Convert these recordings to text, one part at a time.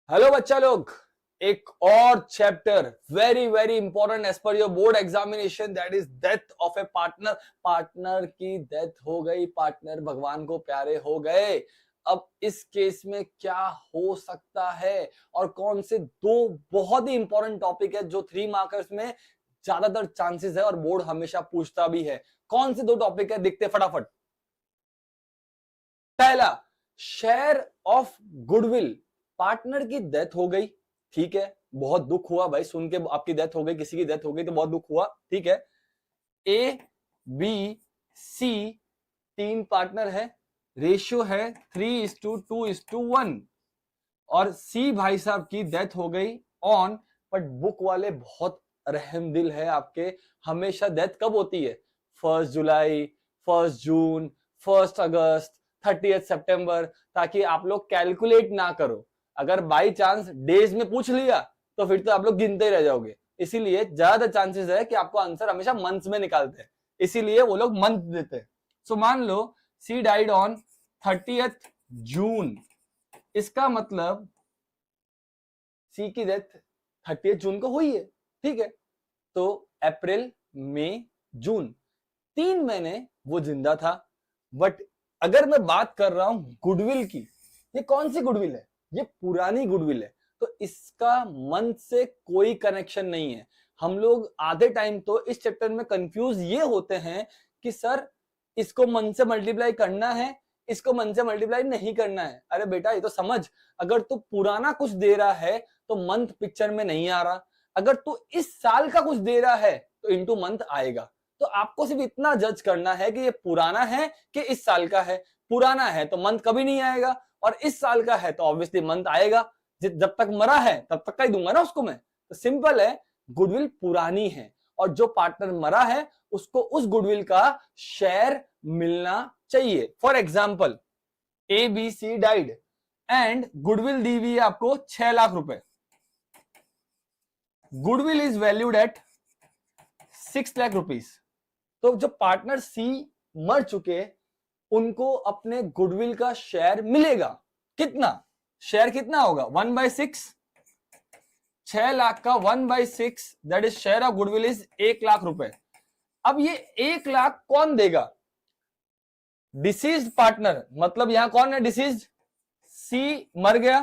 Hello बच्चा लोग, एक और chapter very very important as per your board examination, that is death of a partner. Partner की death हो गई, पार्टनर भगवान को प्यारे हो गए। अब इस केस में क्या हो सकता है और कौन से दो बहुत ही इंपॉर्टेंट टॉपिक है जो 3 मार्कर्स में ज्यादातर चांसेस है और बोर्ड हमेशा पूछता भी है। कौन से दो टॉपिक है देखते फटाफट। पहला, शेयर ऑफ गुडविल। पार्टनर की डेथ हो गई, ठीक है, बहुत दुख हुआ भाई सुन के, आपकी डेथ हो गई, किसी की डेथ हो गई तो बहुत दुख हुआ, ठीक है। ए बी सी 3 पार्टनर है, रेशियो है 3:2:1 और सी भाई साहब की डेथ हो गई ऑन, बट बुक वाले बहुत रहम दिल है आपके। हमेशा डेथ कब होती है? 1 जुलाई, 1 जून, 1 अगस्त, 30 सितंबर, ताकि आप लोग कैलकुलेट ना करो। अगर बाई चांस डेज में पूछ लिया तो फिर तो आप लोग गिनते ही रह जाओगे। इसीलिए ज्यादा चांसेस है कि आपको आंसर हमेशा मंथ्स में निकालते हैं, इसीलिए वो लोग मंथ देते हैं। सो मान लो सी डाइड ऑन 30 जून, इसका मतलब सी की डेथ 30 जून को हुई है, ठीक है। तो अप्रैल, मई, जून, 3 महीने वो जिंदा था। बट अगर मैं बात कर रहा हूं गुडविल की, ये कौन सी गुडविल है? ये पुरानी गुडविल है, तो इसका मंथ से कोई कनेक्शन नहीं है। हम लोग आधे टाइम तो इस चैप्टर में कंफ्यूज ये होते हैं कि सर इसको मंथ से मल्टीप्लाई करना है, इसको मंथ से मल्टीप्लाई नहीं करना है। अरे बेटा ये तो समझ, अगर तू पुराना कुछ दे रहा है तो मंथ पिक्चर में नहीं आ रहा, अगर तू इस साल का कुछ दे रहा है तो इनटू मंथ आएगा। तो आपको सिर्फ इतना जज करना है कि ये पुराना है कि इस साल का है। पुराना है तो मंथ कभी नहीं आएगा, और इस साल का है तो ऑब्वियसली मंथ आएगा। जब तक मरा है तब तक का ही दूंगा ना उसको मैं। तो सिंपल है, गुडविल पुरानी है और जो पार्टनर मरा है उसको उस गुडविल का शेयर मिलना चाहिए। For example A B C died and goodwill दी हुई है आपको 6 लाख रुपए। Goodwill is valued at 6 lakh rupees. तो जो पार्टनर सी मर चुके उनको अपने गुडविल का शेयर मिलेगा। कितना शेयर, कितना होगा? 1/6। 6 लाख का 1/6 that is share of goodwill is 1 lakh रुपए। अब ये 1 लाख कौन देगा? डिसीज्ड पार्टनर, मतलब यहां कौन है डिसीज्ड? सी मर गया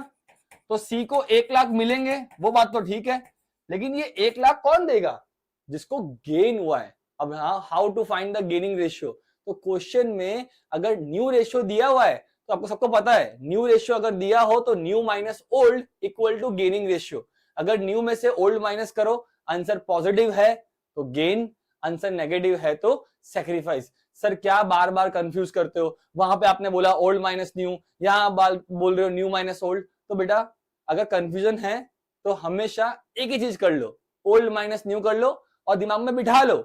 तो सी को 1 लाख मिलेंगे, वो बात तो ठीक है, लेकिन ये 1 लाख कौन देगा? जिसको गेन हुआ है। अब हाँ, how to find the gaining ratio? तो क्वेश्चन में अगर न्यू रेशियो दिया हुआ है तो आपको सबको पता है, न्यू रेशियो अगर दिया हो तो new minus old equal to gaining ratio. अगर न्यू में से ओल्ड माइनस करो, आंसर पॉजिटिव है तो गेन, आंसर नेगेटिव है तो सेक्रीफाइस। सर क्या बार बार कंफ्यूज करते हो? वहां पे आपने बोला ओल्ड माइनस न्यू, यहां बोल रहे हो न्यू माइनस ओल्ड। तो बेटा अगर कंफ्यूजन है तो हमेशा एक ही चीज कर लो, ओल्ड माइनस न्यू कर लो और दिमाग में बिठा लो।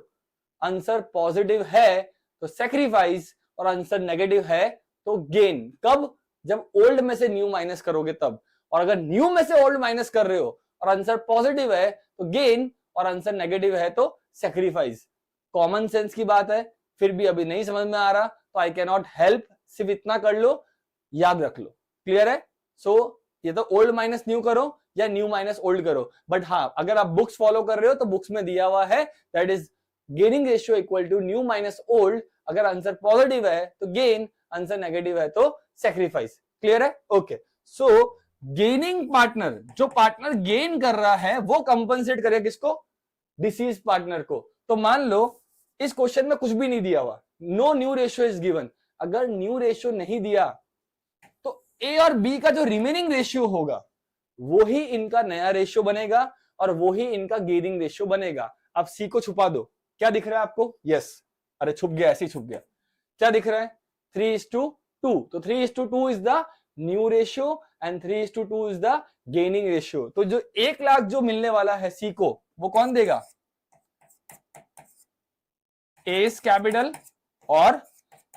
आंसर पॉजिटिव है तो सेक्रीफाइस और आंसर नेगेटिव है तो गेन। कब? जब ओल्ड में से न्यू माइनस करोगे तब। और अगर न्यू में से ओल्ड माइनस कर रहे हो और आंसर पॉजिटिव है तो गेन, और आंसर नेगेटिव है तो सेक्रीफाइस। कॉमन सेंस की बात है, फिर भी अभी नहीं समझ में आ रहा तो आई कैन नॉट हेल्प, सिर्फ इतना कर लो, याद रख लो। क्लियर है? सो ये तो ओल्ड माइनस न्यू करो या न्यू माइनस ओल्ड करो, बट हाँ अगर आप बुक्स फॉलो कर रहे हो तो बुक्स में दिया हुआ है that is gaining ratio equal to new minus old. अगर आंसर पॉजिटिव है तो गेन, आंसर नेगेटिव है तो सेक्रीफाइस। क्लियर है? ओके। सो गेनिंग पार्टनर, जो पार्टनर गेन कर रहा है वो कंपनसेट करेगा किसको? डिसीज पार्टनर को। तो मान लो इस क्वेश्चन में कुछ भी नहीं दिया हुआ, no new ratio is given. अगर न्यू रेशियो नहीं दिया तो ए और बी का जो रिमेनिंग रेशियो होगा वो ही इनका नया रेशियो बनेगा और वो ही इनका गेनिंग रेशियो बनेगा। अब सी को छुपा दो, क्या दिख रहा है आपको? यस, अरे छुप गया, ऐसे ही छुप गया। क्या दिख रहा है? 3:2। तो 3:2 is the new ratio and 3:2 is the gaining ratio. तो जो 1 लाख जो मिलने वाला है सी को, वो कौन देगा? ए इज कैपिटल और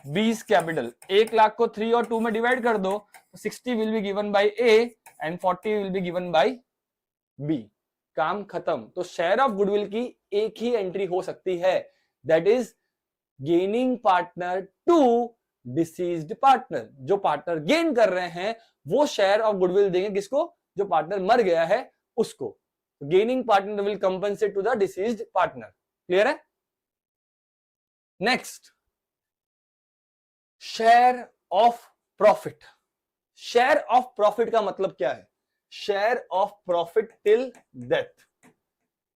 बी इज कैपिटल। 1 लाख को 3 और 2 में डिवाइड कर दो, 60 will be given by A and 40 will be given by B. काम खत्म। तो शेयर ऑफ गुडविल की एक ही एंट्री हो सकती है, that is gaining partner to deceased partner. जो पार्टनर गेन कर रहे हैं वो शेयर ऑफ गुडविल देंगे किसको? जो पार्टनर मर गया है उसको। Gaining partner will compensate to the deceased partner. Clear है? Next, share of profit. Share of profit का मतलब क्या है? Share of profit till death.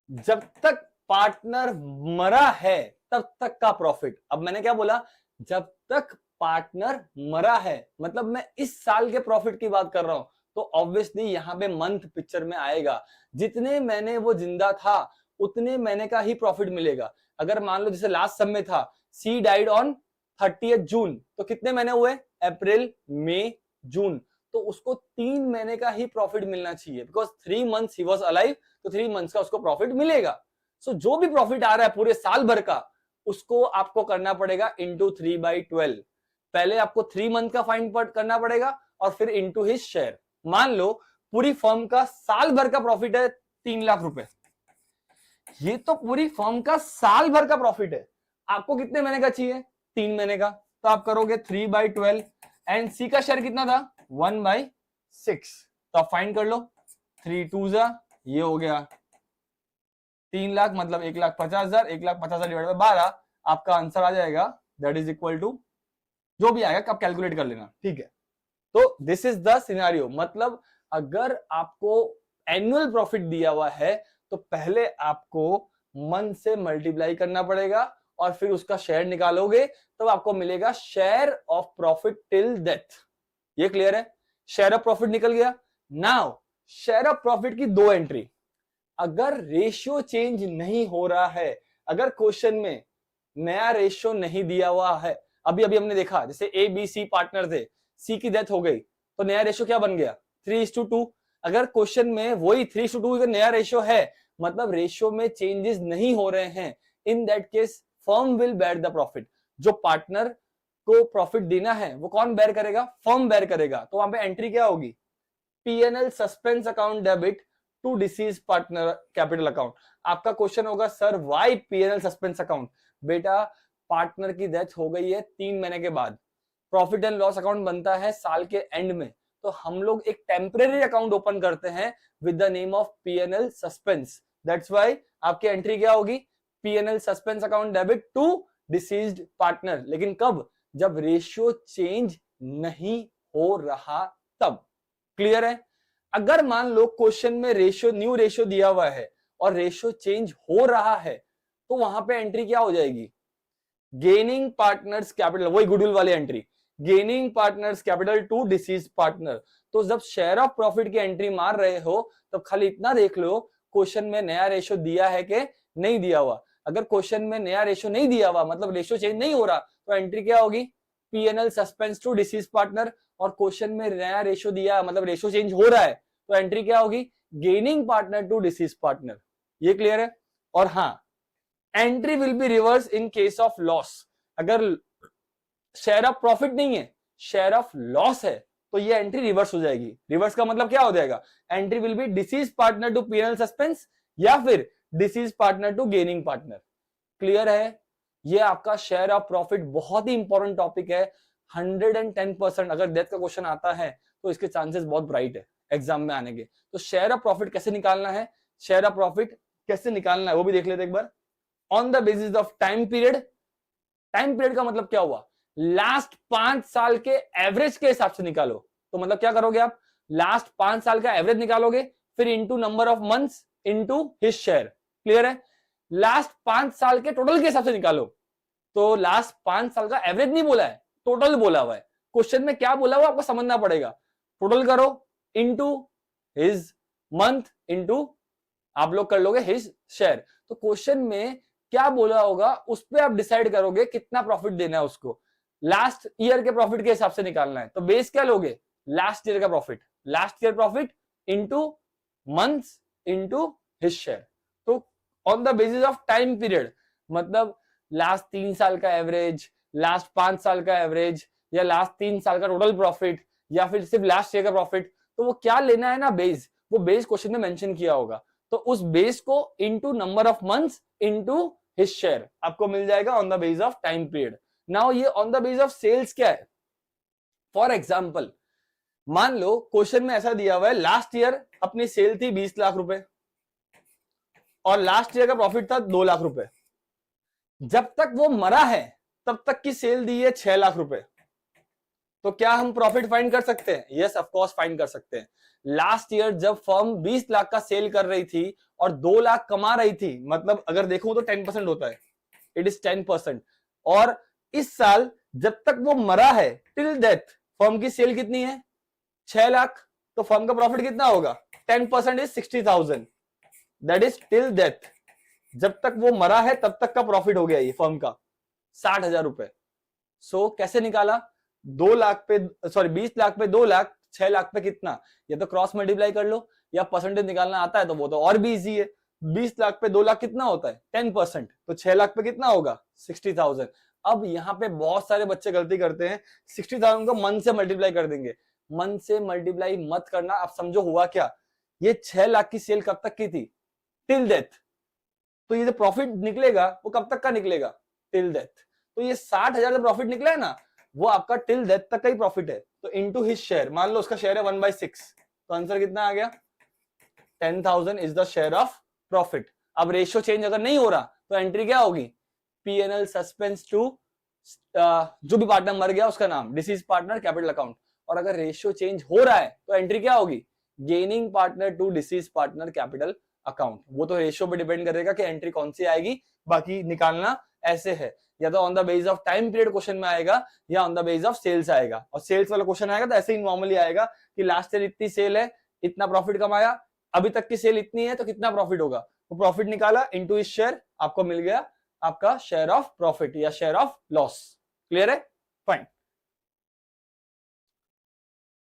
जब तक पार्टनर मरा है तब तक का प्रॉफिट। अब मैंने क्या बोला? जब तक पार्टनर मरा है, मतलब मैं इस साल के प्रॉफिट की बात कर रहा हूं, तो ऑब्वियसली यहां पे मंथ पिक्चर में आएगा। जितने महीने वो जिंदा था उतने महीने का ही प्रॉफिट मिलेगा। अगर मान लो जैसे लास्ट सब में था, सी डाइड ऑन 30th जून, तो कितने महीने हुए? अप्रैल, मई, जून। तो उसको 3 महीने का ही प्रॉफिट मिलना चाहिए, because 3 months he was alive, तो 3 मंथ्स का उसको प्रॉफिट मिलेगा। सो जो भी प्रॉफिट आ रहा है पूरे साल भर का, उसको आपको करना पड़ेगा इंटू 3/12। पहले आपको 3 मंथ का फाइंड करना पड़ेगा और फिर इंटू हिज शेयर। मान लो पूरी फर्म का साल भर का प्रॉफिट है 3 लाख रुपए, ये तो पूरी फर्म का साल भर का प्रॉफिट है। आपको कितने महीने का चाहिए? 3 महीने का। तो आप करोगे 3/12 एंड सी का शेयर कितना था? 1/6। तो आप फाइंड कर लो, 3 2 ये हो गया 3 लाख, मतलब 1,50,000। 1,50,000 डिवाइड बाय 12, आपका आंसर आ जाएगा, दैट इज इक्वल टू, जो भी आएगा आप कैलकुलेट कर लेना, ठीक है। तो दिस इज द सिनेरियो। मतलब अगर आपको एनुअल प्रॉफिट दिया हुआ है तो पहले आपको मंथ से मल्टीप्लाई करना पड़ेगा और फिर उसका शेयर निकालोगे, तब आपको मिलेगा share of profit till death. ये क्लियर है? शेयर ऑफ प्रॉफिट निकल गया। नाउ शेयर ऑफ प्रॉफिट की 2 एंट्री। अगर रेशियो चेंज नहीं हो रहा है, अगर क्वेश्चन में नया रेशियो नहीं दिया हुआ है, अभी अभी हमने देखा जैसे ए बी सी पार्टनर थे, सी की डेथ हो गई तो नया रेशियो क्या बन गया? 3:2। अगर क्वेश्चन में वही 3:2 का नया रेशियो है, मतलब रेशियो में चेंजेस नहीं हो रहे हैं, in that case firm will bear the profit. जो पार्टनर को प्रॉफिट देना है वो कौन बेयर करेगा? फर्म बेयर करेगा। तो वहां पे एंट्री क्या होगी? PNL suspense account debit to deceased partner capital account. आपका क्वेश्चन होगा sir why PNL suspense account? बेटा पार्टनर की डेथ हो गई है 3 महीने के बाद, प्रॉफिट एंड लॉस अकाउंट बनता है साल के एंड में, तो हम लोग एक टेम्परेरी अकाउंट ओपन करते हैं with the name of PNL suspense. That's why आपकी एंट्री क्या होगी? PNL suspense account debit to deceased partner. लेकिन कब? जब रेशियो चेंज नहीं हो रहा तब। क्लियर है? अगर मान लो क्वेश्चन में रेशियो, न्यू रेशियो दिया हुआ है और रेशियो चेंज हो रहा है, तो वहां पे एंट्री क्या हो जाएगी? गेनिंग पार्टनर्स कैपिटल, वही गुडविल वाली entry, gaining partners capital to deceased partner. तो जब शेयर ऑफ प्रॉफिट की एंट्री मार रहे हो तब खाली इतना देख लो क्वेश्चन में नया रेशियो दिया है कि नहीं दिया हुआ। अगर क्वेश्चन में नया रेशियो नहीं दिया हुआ, मतलब रेशियो चेंज नहीं हो रहा, तो एंट्री क्या होगी? PNL suspense to deceased partner. और क्वेश्चन में नया रेशियो दिया, मतलब रेशियो चेंज हो रहा है, तो एंट्री क्या होगी? Gaining partner to deceased partner. ये क्लियर है? और हाँ, entry will be reverse in case of loss. अगर शेयर ऑफ प्रॉफिट नहीं है, शेयर ऑफ लॉस है, तो ये एंट्री रिवर्स हो जाएगी। रिवर्स का मतलब क्या हो जाएगा? Entry will be deceased partner to PNL suspense या फिर deceased partner to gaining partner. Clear है? ये आपका शेयर ऑफ प्रॉफिट बहुत ही इंपॉर्टेंट टॉपिक है। 110% अगर डेथ का क्वेश्चन आता है तो इसके चांसेस बहुत ब्राइट है एग्जाम में आने के। तो शेयर ऑफ प्रॉफिट कैसे निकालना है, शेयर ऑफ प्रॉफिट कैसे निकालना है वो भी देख लेते एक बार। On the basis of time period. Time period का मतलब क्या हुआ? लास्ट 5 साल के एवरेज के हिसाब से निकालो। तो मतलब क्या करोगे आप? लास्ट 5 साल का एवरेज निकालोगे, फिर into number of months into his share. Clear है? लास्ट 5 साल के टोटल के हिसाब से निकालो। तो लास्ट 5 साल का एवरेज नहीं बोला है, टोटल बोला हुआ है। क्वेश्चन में क्या बोला हुआ आपको समझना पड़ेगा। टोटल करो इंटू हिज मंथ इंटू आप लोग कर लोगे हिज शेयर। तो क्वेश्चन में क्या बोला होगा उस पर आप डिसाइड करोगे कितना प्रॉफिट देना है उसको। लास्ट ईयर के प्रॉफिट के हिसाब से निकालना है, तो बेस क्या लोगे? लास्ट ईयर का profit, last year profit into months into his share. तो on the basis of time period, मतलब लास्ट 3 साल का एवरेज, लास्ट 5 साल का एवरेज, या लास्ट 3 साल का टोटल प्रॉफिट, या फिर सिर्फ लास्ट ईयर का प्रॉफिट, तो वो क्या लेना है ना बेस, वो बेस क्वेश्चन में मेंशन किया होगा। तो उस बेस को into number of months into his share आपको मिल जाएगा on the base of time period. Now ये on the base of sales क्या है? फॉर एग्जाम्पल मान लो क्वेश्चन में ऐसा दिया हुआ है, लास्ट ईयर अपनी सेल थी 20 लाख रुपए और लास्ट ईयर का प्रॉफिट था 2 लाख रुपए। जब तक वो मरा है तब तक की सेल दी है 6 लाख रुपए। तो क्या हम प्रॉफिट फाइंड कर सकते हैं? यस ऑफ कोर्स फाइंड कर सकते हैं। लास्ट ईयर जब फर्म 20 लाख का सेल कर रही थी और 2 लाख कमा रही थी, मतलब अगर देखूं तो 10% होता है, इट इज 10%। और इस साल जब तक वो मरा है टिल डेथ फर्म की सेल कितनी है? 6 लाख। तो फर्म का प्रॉफिट कितना होगा? 10% is 60,000, that is till death. जब तक वो मरा है तब तक का प्रॉफिट हो गया ये फर्म का 60,000 रुपए। सो कैसे निकाला? 2 लाख पे, सॉरी 20 लाख पे 2 लाख, 6 लाख पे कितना? या तो क्रॉस मल्टीप्लाई कर लो, या परसेंटेज निकालना आता है तो वो तो और भी इजी है। 20 लाख पे 2 लाख कितना होता है? 10%। तो 6 लाख पे कितना होगा? 60,000। अब यहाँ पे बहुत सारे बच्चे गलती करते हैं, 60,000 को मन से मल्टीप्लाई कर देंगे। मन से मल्टीप्लाई मत करना। आप समझो हुआ क्या, ये 6 लाख की सेल कब तक की थी? Till death. तो ये जो प्रॉफिट निकलेगा वो कब तक का निकलेगा? Till death. तो ये 60,000 जो प्रॉफिट निकला है ना, वो आपका टिल डेथ तक का ही प्रॉफिट है। तो इनटू हिज शेयर, मान लो उसका शेयर है 1/6, तो आंसर कितना आ गया? 10,000 is the share of profit. अब रेशियो चेंज अगर नहीं हो रहा तो एंट्री क्या होगी? P&L सस्पेंस टू जो भी पार्टनर मर गया उसका नाम, डिसीज पार्टनर कैपिटल अकाउंट। और अगर रेशियो चेंज हो रहा है तो एंट्री क्या होगी? Gaining partner to deceased partner capital account. वो तो रेशियो पे डिपेंड करेगा कि एंट्री कौन सी आएगी, बाकी निकालना ऐसे है, या तो on the base of time period question में आएगा या on the base of sales आएगा। और सेल्स वाला क्वेश्चन आएगा तो ऐसे ही नॉर्मली आएगा कि लास्ट ईयर इतनी सेल है, इतना प्रॉफिट कमाया, अभी तक की सेल इतनी है तो कितना प्रॉफिट होगा? वो प्रॉफिट निकाला इनटू इस शेयर, आपको मिल गया आपका शेयर ऑफ प्रॉफिट या शेयर ऑफ लॉस। क्लियर है? फाइन।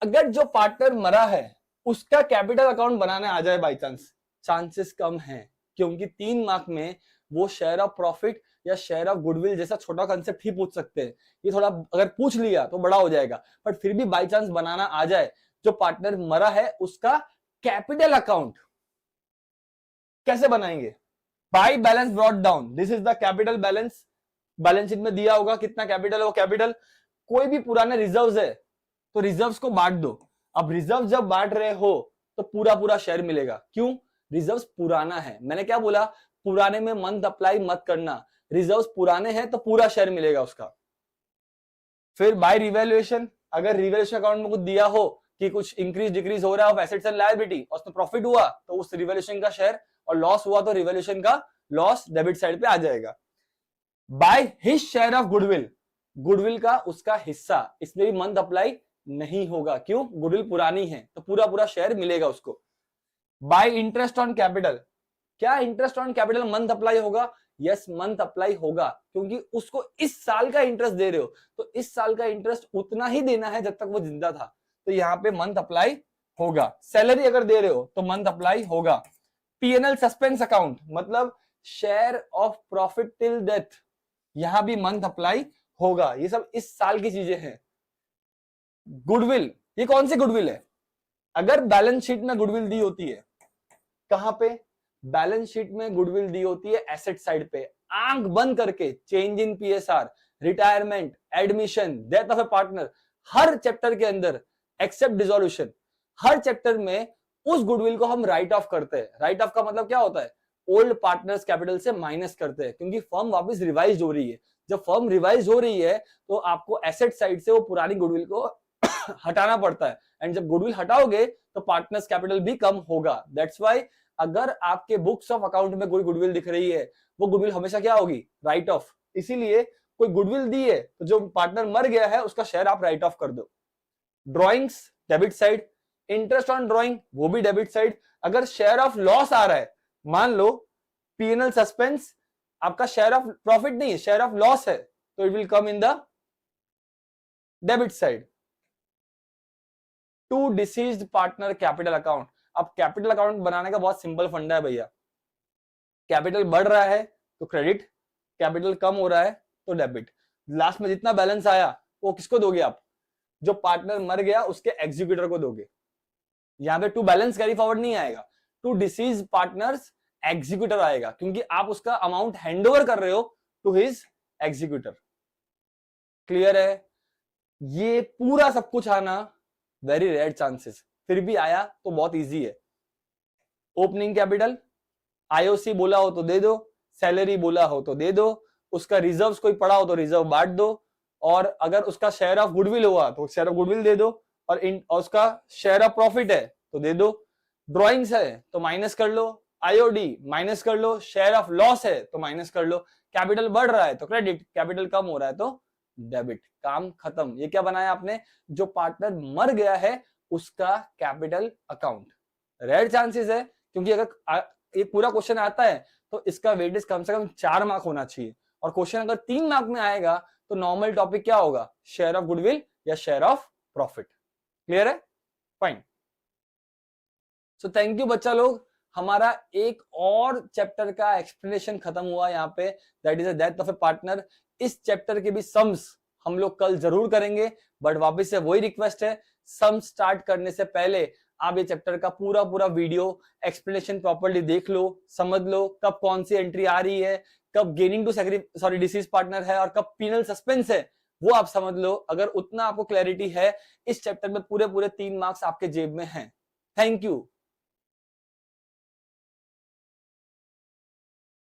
अगर जो पार्टनर मरा है उसका कैपिटल अकाउंट बनाने आ जाए बाई चांस, चांसेस कम हैं, क्योंकि 3 मार्क में वो शेयर ऑफ प्रॉफिट या शेयर ऑफ गुडविल जैसा छोटा कंसेप्ट ही पूछ सकते हैं। ये थोड़ा अगर पूछ लिया तो बड़ा हो जाएगा, बट फिर भी बाई चांस बनाना आ जाए, जो पार्टनर मरा है उसका कैपिटल अकाउंट कैसे बनाएंगे? By balance brought down, this is the capital balance. Balance sheet में दिया होगा कितना कैपिटल है, वो कैपिटल। कोई भी पुराने रिजर्व्स है तो रिजर्व्स को बांट दो। अब रिजर्व जब बांट रहे हो तो पूरा पूरा शेयर मिलेगा। क्यों? रिजर्व्स पुराना है। मैंने क्या बोला? पुराने में मंथ अप्लाई मत करना, रिजर्व्स पुराने हैं तो पूरा शेयर मिलेगा उसका। फिर बाय रिवैल्यूएशन, अगर रिवैल्यूएशन अकाउंट में कुछ दिया हो कि कुछ इंक्रीज डिक्रीज हो रहा है ऑफ एसेट्स एंड लायबिलिटी और उसमें प्रॉफिट हुआ तो उस रिवैल्यूएशन का शेयर, और लॉस हुआ तो रिवैल्यूएशन का लॉस डेबिट साइड पे आ जाएगा। By his share of goodwill, goodwill का उसका हिस्सा, इसमें भी मंथ अप्लाई नहीं होगा। क्यों? गुडविल पुरानी है तो पूरा पूरा शेयर मिलेगा उसको। बाय इंटरेस्ट ऑन कैपिटल, क्या interest on capital month apply होगा? यस, मंथ अप्लाई होगा, क्योंकि उसको इस साल का इंटरेस्ट दे रहे हो तो इस साल का इंटरेस्ट उतना ही देना है जब तक वो जिंदा था, तो यहाँ पे मंथ अप्लाई होगा। सैलरी अगर दे रहे हो तो मंथ अप्लाई होगा। P&L सस्पेंस अकाउंट मतलब share of profit till death, यहां भी मंथ अप्लाई होगा। ये सब इस साल की चीजें हैं। गुडविल, ये कौन सी गुडविल है? अगर बैलेंस शीट में गुडविल दी होती है, कहां पे? बैलेंस शीट में गुडविल दी होती है एसेट साइड पे, आंख बंद करके। Change in PSR, retirement, admission, death of a partner, her chapter के अंदर एक्सेप्ट डिसोल्यूशन, हर चैप्टर में उस गुडविल को हम राइट ऑफ करते हैं। राइट ऑफ का मतलब क्या होता है? ओल्ड पार्टनर्स कैपिटल से माइनस करते हैं, क्योंकि फर्म वापस रिवाइज हो रही है। जब फर्म रिवाइज हो रही है तो आपको एसेट साइड से वो पुरानी गुडविल को हटाना पड़ता है, एंड जब गुडविल हटाओगे तो पार्टनर्स कैपिटल भी कम होगा। दैट्स व्हाई अगर आपके बुक्स ऑफ अकाउंट में कोई गुडविल दिख रही है, वो गुडविल हमेशा क्या होगी? Right of. इसीलिए कोई गुडविल दी है तो जो पार्टनर मर गया है उसका शेयर आप राइट ऑफ कर दो। Drawings debit side, interest on drawing वो भी डेबिट साइड। अगर शेयर ऑफ लॉस आ रहा है, मान लो P&L सस्पेंस आपका शेयर ऑफ प्रॉफिट नहीं है, शेयर ऑफ लॉस है, तो it will come in the debit side. To deceased partner capital account, अब कैपिटल अकाउंट बनाने का बहुत सिंपल फंडा है भैया। कैपिटल बढ़ रहा है तो क्रेडिट, कैपिटल कम हो रहा है तो डेबिट। लास्ट में जितना बैलेंस आया वो किसको दोगे आप? जो पार्टनर मर गया उसके एग्जीक्यूटर को दोगे। यहां पे टू बैलेंस कैरी फॉरवर्ड नहीं आएगा, टू डिसीज पार्टनर्स एग्जीक्यूटर आएगा, क्योंकि आप उसका अमाउंट हैंडओवर कर रहे हो टू हिज एग्जीक्यूटर। क्लियर है? ये पूरा सब कुछ आना वेरी रेयर चांसेस, फिर भी आया तो बहुत इजी है। ओपनिंग कैपिटल, आईओसी बोला हो तो दे दो, सैलरी बोला हो तो दे दो, उसका रिजर्व्स कोई पड़ा हो तो रिजर्व बांट दो, और अगर उसका शेयर ऑफ गुडविल हुआ तो शेयर ऑफ गुडविल दे दो, और उसका शेयर ऑफ प्रॉफिट है तो दे दो, ड्रॉइंग्स है तो माइनस कर लो, आईओडी माइनस कर लो, शेयर ऑफ लॉस है तो माइनस कर लो, कैपिटल बढ़ रहा है तो क्रेडिट, कैपिटल कम हो रहा है तो डेबिट, काम खत्म। ये क्या बनाया आपने, जो पार्टनर मर गया है उसका कैपिटल अकाउंट। रेयर चांसेस है, क्योंकि अगर ये पूरा क्वेश्चन आता है तो इसका वेटेज कम से कम 4 मार्क होना चाहिए, और क्वेश्चन अगर 3 मार्क में आएगा तो नॉर्मल टॉपिक क्या होगा, शेयर ऑफ गुडविल या शेयर ऑफ प्रॉफिट। क्लियर है, फाइन। सो थैंक यू बच्चा लोग, हमारा एक और चैप्टर का एक्सप्लेनेशन खत्म हुआ यहाँ पे, that is the death of a partner. इस चैप्टर के भी सम्स हम लोग कल जरूर करेंगे, बट वापस से वही रिक्वेस्ट है, सम स्टार्ट करने से पहले आप ये चैप्टर का पूरा पूरा वीडियो एक्सप्लेनेशन प्रॉपर्ली देख लो, समझ लो कब कौन सी एंट्री आ रही है, कब गेनिंग टू डिसीज पार्टनर है और कब पीनल सस्पेंस है, वो आप समझ लो। अगर उतना आपको क्लैरिटी है, इस चैप्टर में पूरे पूरे 3 मार्क्स आपके जेब में हैं। Thank you.